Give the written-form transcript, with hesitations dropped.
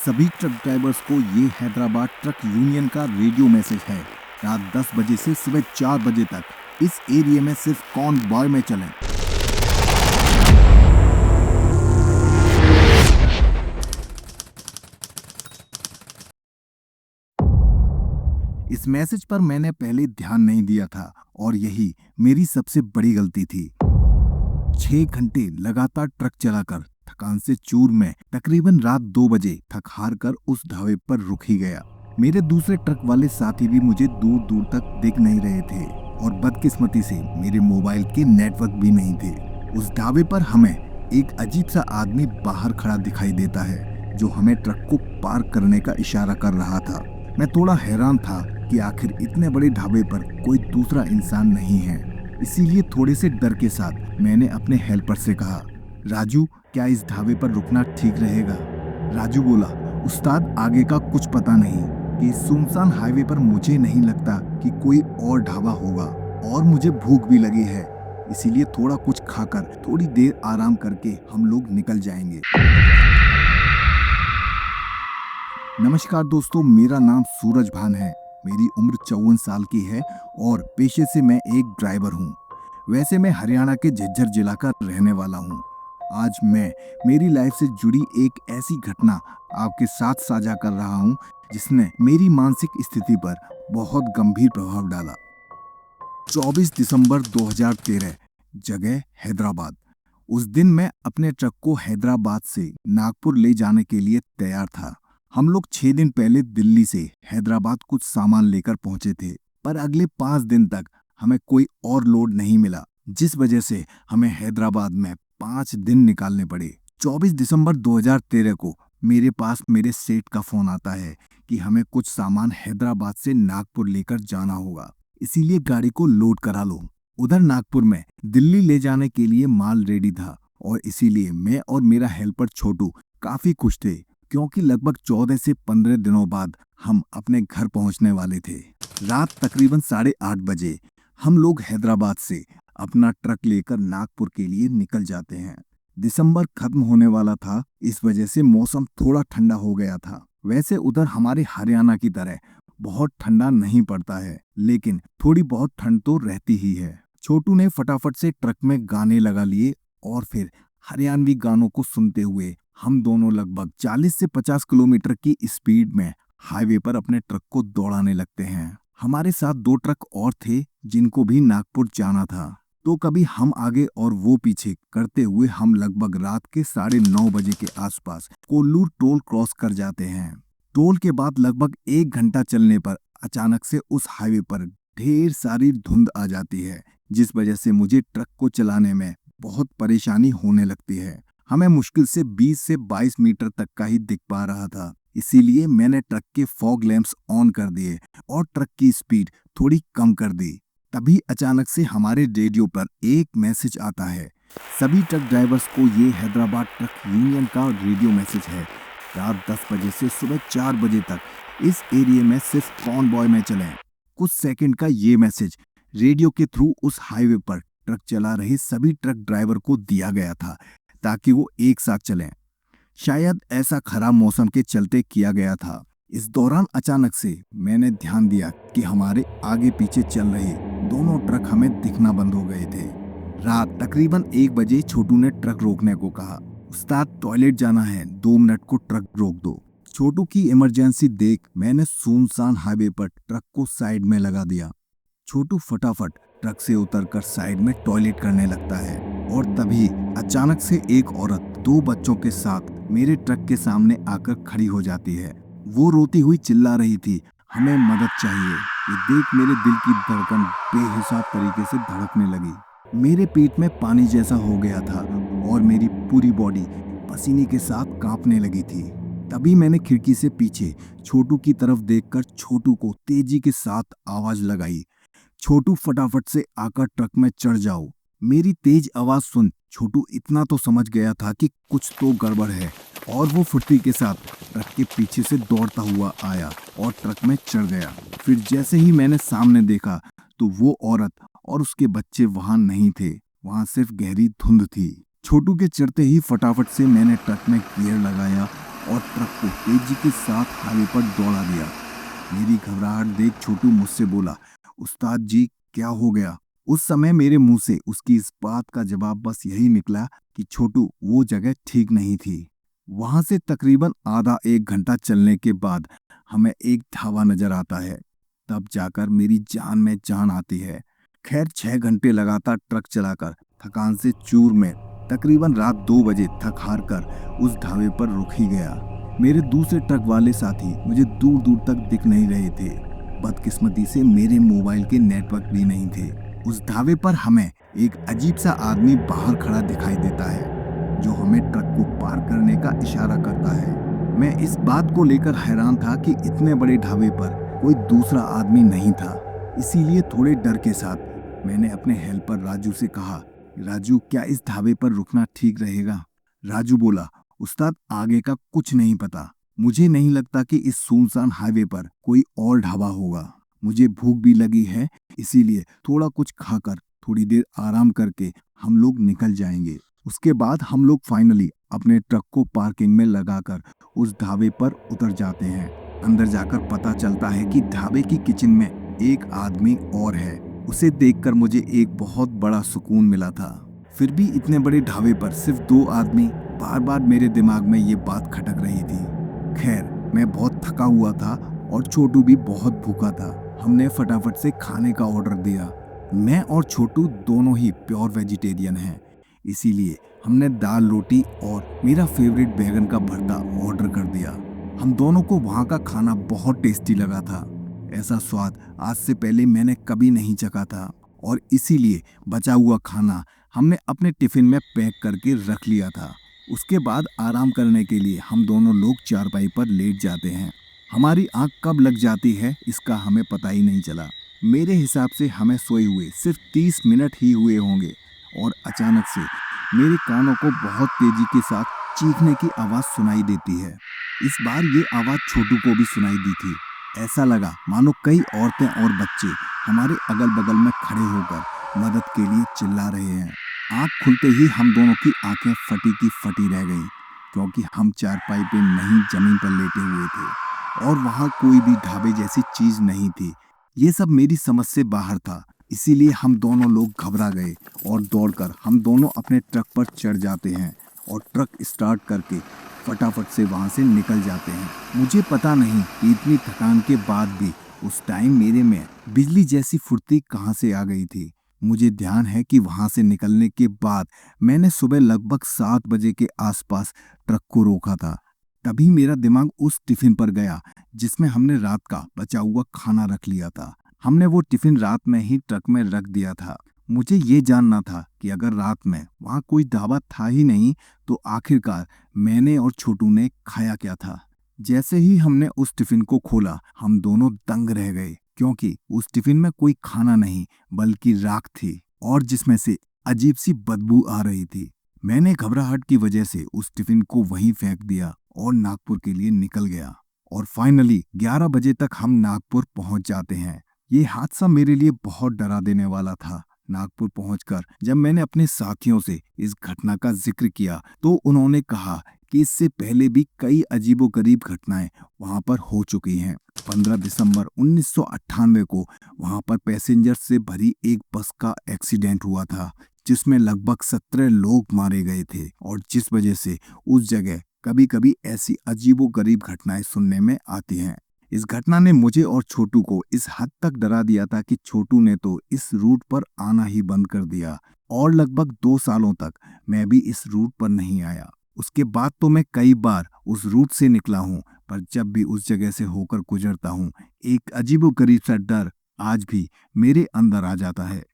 सभी truck drivers को ये हैदराबाद ट्रक यूनियन का रेडियो मैसेज है। रात 10 बजे से सुबह 4 बजे तक इस एरिया में सिर्फ कॉन्वॉय में चलें। इस मैसेज पर मैंने पहले ध्यान नहीं दिया था और यही मेरी सबसे बड़ी गलती थी। 6 घंटे लगातार ट्रक चलाकर थकान से चूर में तकरीबन रात 2 बजे थक हार कर उस ढाबे पर रुक ही गया। मेरे दूसरे ट्रक वाले साथी भी मुझे दूर दूर तक दिख नहीं रहे थे और बदकिस्मती से मेरे मोबाइल के नेटवर्क भी नहीं थे। उस ढाबे पर हमें एक अजीब सा आदमी बाहर खड़ा दिखाई देता है जो हमें ट्रक को पार्क करने का इशारा कर रहा था। मैं थोड़ा हैरान था कि आखिर इतने बड़े ढाबे पर कोई दूसरा इंसान नहीं है। इसीलिए थोड़े से डर के साथ मैंने अपने हेल्पर से कहा, राजू क्या इस ढाबे पर रुकना ठीक रहेगा? राजू बोला, उस्ताद आगे का कुछ पता नहीं कि इस सुनसान हाईवे पर मुझे नहीं लगता कि कोई और ढाबा होगा और मुझे भूख भी लगी है, इसीलिए थोड़ा कुछ खाकर थोड़ी देर आराम करके हम लोग निकल जाएंगे। नमस्कार दोस्तों, मेरा नाम सूरज भान है। मेरी उम्र 54 साल की है और पेशे से मैं एक ड्राइवर हूँ। वैसे मैं हरियाणा के झज्जर जिला का रहने वाला हूँ। आज मैं मेरी लाइफ से जुड़ी एक ऐसी घटना आपके साथ साझा कर रहा हूँ जिसने मेरी मानसिक स्थिति पर बहुत गंभीर प्रभाव डाला। 24 दिसंबर 2013, जगह हैदराबाद। उस दिन मैं अपने ट्रक को हैदराबाद से नागपुर ले जाने के लिए तैयार था। हम लोग 6 दिन पहले दिल्ली से हैदराबाद कुछ सामान लेकर पहुंचे थे, पर अगले 5 दिन तक हमें कोई और लोड नहीं मिला, जिस वजह से हमें हैदराबाद में 5 दिन निकालने पड़े। 24 दिसंबर 2013 को मेरे पास मेरे सेठ का फोन आता है कि हमें कुछ सामान हैदराबाद से नागपुर लेकर जाना होगा, इसीलिए गाड़ी को लोड करा लो। उधर नागपुर में दिल्ली ले जाने के लिए माल रेडी था और इसीलिए मैं और मेरा हेल्पर छोटू काफी खुश थे, क्योंकि लगभग 14 से 15 दिनों बाद हम अपने घर पहुंचने वाले थे। रात तकरीबन 8:30 बजे हम लोग हैदराबाद से अपना ट्रक लेकर नागपुर के लिए निकल जाते हैं। दिसंबर खत्म होने वाला था, इस वजह से मौसम थोड़ा ठंडा हो गया था। वैसे उधर हमारे हरियाणा की तरह बहुत ठंडा नहीं पड़ता है, लेकिन थोड़ी बहुत ठंड तो रहती ही है। छोटू ने फटाफट से ट्रक में गाने लगा लिए और फिर हरियाणवी गानों को सुनते हुए हम दोनों लगभग 40 से 50 किलोमीटर की स्पीड में हाईवे पर अपने ट्रक को दौड़ाने लगते हैं। हमारे साथ 2 ट्रक और थे जिनको भी नागपुर जाना था, तो कभी हम आगे और वो पीछे करते हुए हम लगभग रात के 9:30 बजे के आसपास कोल्लूर टोल क्रॉस कर जाते हैं। टोल के बाद लगभग 1 घंटा चलने पर अचानक से उस हाईवे पर ढेर सारी धुंध आ जाती है, जिस वजह से मुझे ट्रक को चलाने में बहुत परेशानी होने लगती है। हमें मुश्किल से 20 से 22 मीटर तक का ही दिख पा रहा था, इसीलिए मैंने ट्रक के फॉग लैंप्स ऑन कर दिए और ट्रक की स्पीड थोड़ी कम कर दी। तभी अचानक से हमारे रेडियो पर एक मैसेज आता है। सभी ट्रक ड्राइवर्स को ये हैदराबाद ट्रक यूनियन का रेडियो मैसेज है। रात 10 बजे से सुबह 4 बजे तक इस एरिया में सिर्फ कॉन्वॉय में चलें। कुछ सेकंड का ये मैसेज रेडियो के थ्रू उस हाईवे पर ट्रक चला रहे सभी ट्रक ड्राइवर को दिया गया था ताकि वो एक साथ चलें। शायद ऐसा खराब मौसम के चलते किया गया था। इस दौरान अचानक से मैंने ध्यान दिया कि हमारे आगे पीछे चल रहे दोनों ट्रक हमें दिखना बंद हो गए थे। रात तकरीबन 1 बजे छोटू ने ट्रक रोकने को कहा, उस्ताद टॉयलेट जाना है, 2 मिनट को ट्रक रोक दो। छोटू की इमरजेंसी देख मैंने सुनसान हाईवे पर ट्रक को साइड में लगा दिया। छोटू फटाफट ट्रक से उतरकर साइड में टॉयलेट करने लगता है और तभी अचानक से एक औरत 2 बच्चों के साथ मेरे ट्रक के सामने आकर खड़ी हो जाती है। वो रोती हुई चिल्ला रही थी, हमें मदद चाहिए। ये देख मेरे दिल की धड़कन बेहिसाब तरीके से धड़कने लगी। मेरे पेट में पानी जैसा हो गया था और मेरी पूरी बॉडी पसीने के साथ कांपने लगी थी। तभी मैंने खिड़की से पीछे छोटू की तरफ देखकर छोटू को तेजी के साथ आवाज लगाई, छोटू फटाफट से आकर ट्रक में चढ़ जाओ। मेरी तेज आवाज सुन छोटू इतना तो समझ गया था कि कुछ तो गड़बड़ है और वो फुर्ती के साथ ट्रक के पीछे से दौड़ता हुआ आया और ट्रक में चढ़ गया। फिर जैसे ही मैंने सामने देखा तो वो औरत और उसके बच्चे वहां नहीं थे, वहां सिर्फ गहरी धुंध थी। छोटू के चढ़ते ही फटाफट से मैंने ट्रक में गियर लगाया और ट्रक को तेजी के साथ हाईवे पर दौड़ा दिया। मेरी घबराहट देख छोटू मुझसे बोला, उस्ताद जी क्या हो गया? उस समय मेरे मुंह से उसकी इस बात का जवाब बस यही निकला कि छोटू वो जगह ठीक नहीं थी। वहां से तकरीबन आधा एक घंटा चलने के बाद हमें एक ढाबा नजर आता है। तब जाकर मेरी जान में जान आती है। खैर 6 घंटे लगातार ट्रक चलाकर थकान से चूर में तकरीबन रात 2 बजे थक हार कर उस ढाबे पर रुक ही गया। मेरे दूसरे ट्रक वाले साथी मुझे दूर दूर तक दिख नहीं रहे थे। बदकिस्मती से मेरे मोबाइल के नेटवर्क भी नहीं थे। उस ढाबे पर हमें एक अजीब सा आदमी बाहर खड़ा दिखाई देता है, जो हमें ट्रक को पार करने का इशारा करता है। मैं इस बात को लेकर हैरान था कि इतने बड़े ढाबे पर कोई दूसरा आदमी नहीं था। इसीलिए थोड़े डर के साथ मैंने अपने हेल्पर राजू से कहा, राजू क्या इस ढाबे पर रुकना ठीक रहेगा? राजू बोला, उस्ताद आगे का कुछ नहीं पता। मुझे नहीं लगता कि इस सुनसान हाईवे पर कोई और ढाबा होगा। मुझे भूख भी लगी है, इसीलिए थोड़ा कुछ खाकर थोड़ी देर आराम करके हम लोग निकल जाएंगे। उसके बाद हम लोग फाइनली अपने ट्रक को पार्किंग में लगाकर उस ढाबे पर उतर जाते हैं। अंदर जाकर पता चलता है कि ढाबे की किचन में एक आदमी और है। उसे देखकर मुझे एक बहुत बड़ा सुकून मिला था। फिर भी इतने बड़े ढाबे पर सिर्फ 2 आदमी, बार बार मेरे दिमाग में ये बात खटक रही थी। खैर मैं बहुत थका हुआ था और छोटू भी बहुत भूखा था। हमने फटाफट से खाने का ऑर्डर दिया। मैं और छोटू दोनों ही प्योर वेजिटेरियन हैं, इसीलिए हमने दाल रोटी और मेरा फेवरेट बैगन का भरता ऑर्डर कर दिया। हम दोनों को वहाँ का खाना बहुत टेस्टी लगा था। ऐसा स्वाद आज से पहले मैंने कभी नहीं चखा था और इसीलिए बचा हुआ खाना हमने अपने टिफिन में पैक करके रख लिया था। उसके बाद आराम करने के लिए हम दोनों लोग चारपाई पर लेट जाते हैं। हमारी आंख कब लग जाती है इसका हमें पता ही नहीं चला। मेरे हिसाब से हमें सोए हुए सिर्फ 30 मिनट ही हुए होंगे और अचानक से मेरे कानों को बहुत तेजी के साथ चीखने की आवाज़ सुनाई देती है। इस बार ये आवाज़ छोटू को भी सुनाई दी थी। ऐसा लगा मानो कई औरतें और बच्चे हमारे अगल बगल में खड़े होकर मदद के लिए चिल्ला रहे हैं। आंख खुलते ही हम दोनों की आंखें फटी की फटी रह गईं, क्योंकि हम चारपाई पे नहीं जमीन पर लेटे हुए थे और वहाँ कोई भी ढाबे जैसी चीज नहीं थी। ये सब मेरी समझ से बाहर था, इसीलिए हम दोनों लोग घबरा गए और दौड़कर हम दोनों अपने ट्रक पर चढ़ जाते हैं और ट्रक स्टार्ट करके फटाफट से वहाँ से निकल जाते हैं। मुझे पता नहीं कि इतनी थकान के बाद भी उस टाइम मेरे में बिजली जैसी फुर्ती कहाँ से आ गई थी। मुझे ध्यान है कि वहां से निकलने के बाद मैंने सुबह लगभग 7 बजे के आसपास ट्रक को रोका था। तभी मेरा दिमाग उस टिफिन पर गया जिसमें हमने रात का बचा हुआ खाना रख लिया था। हमने वो टिफिन रात में ही ट्रक में रख दिया था। मुझे ये जानना था कि अगर रात में वहां कोई ढाबा था ही नहीं तो आखिरकार मैंने और छोटू ने खाया क्या था। जैसे ही हमने उस टिफिन को खोला हम दोनों दंग रह गए, क्योंकि उस टिफिन में कोई खाना नहीं बल्कि राख थी और जिसमें से अजीब सी बदबू आ रही थी। मैंने घबराहट की वजह से उस टिफिन को वहीं फेंक दिया और नागपुर के लिए निकल गया। और फाइनली 11 बजे तक हम नागपुर पहुंच जाते हैं। ये हादसा मेरे लिए बहुत डरा देने वाला था। नागपुर पहुंचकर जब मैंने अपने साथियों से इस घटना का जिक्र किया तो उन्होंने कहा कि इससे पहले भी कई अजीबोगरीब घटनाएं वहां पर हो चुकी हैं। 15 दिसंबर 1998 को वहां पर पैसेंजर से भरी एक बस का एक्सीडेंट हुआ था, जिसमें लगभग 17 लोग मारे गए थे और जिस वजह से उस जगह कभी कभी ऐसी अजीबोगरीब घटनाएं सुनने में आती हैं। इस घटना ने मुझे और छोटू को इस हद तक डरा दिया था कि छोटू ने तो इस रूट पर आना ही बंद कर दिया और लगभग 2 सालों तक मैं भी इस रूट पर नहीं आया। उसके बाद तो मैं कई बार उस रूट से निकला हूँ, पर जब भी उस जगह से होकर गुजरता हूँ एक अजीबोगरीब सा डर आज भी मेरे अंदर आ जाता है।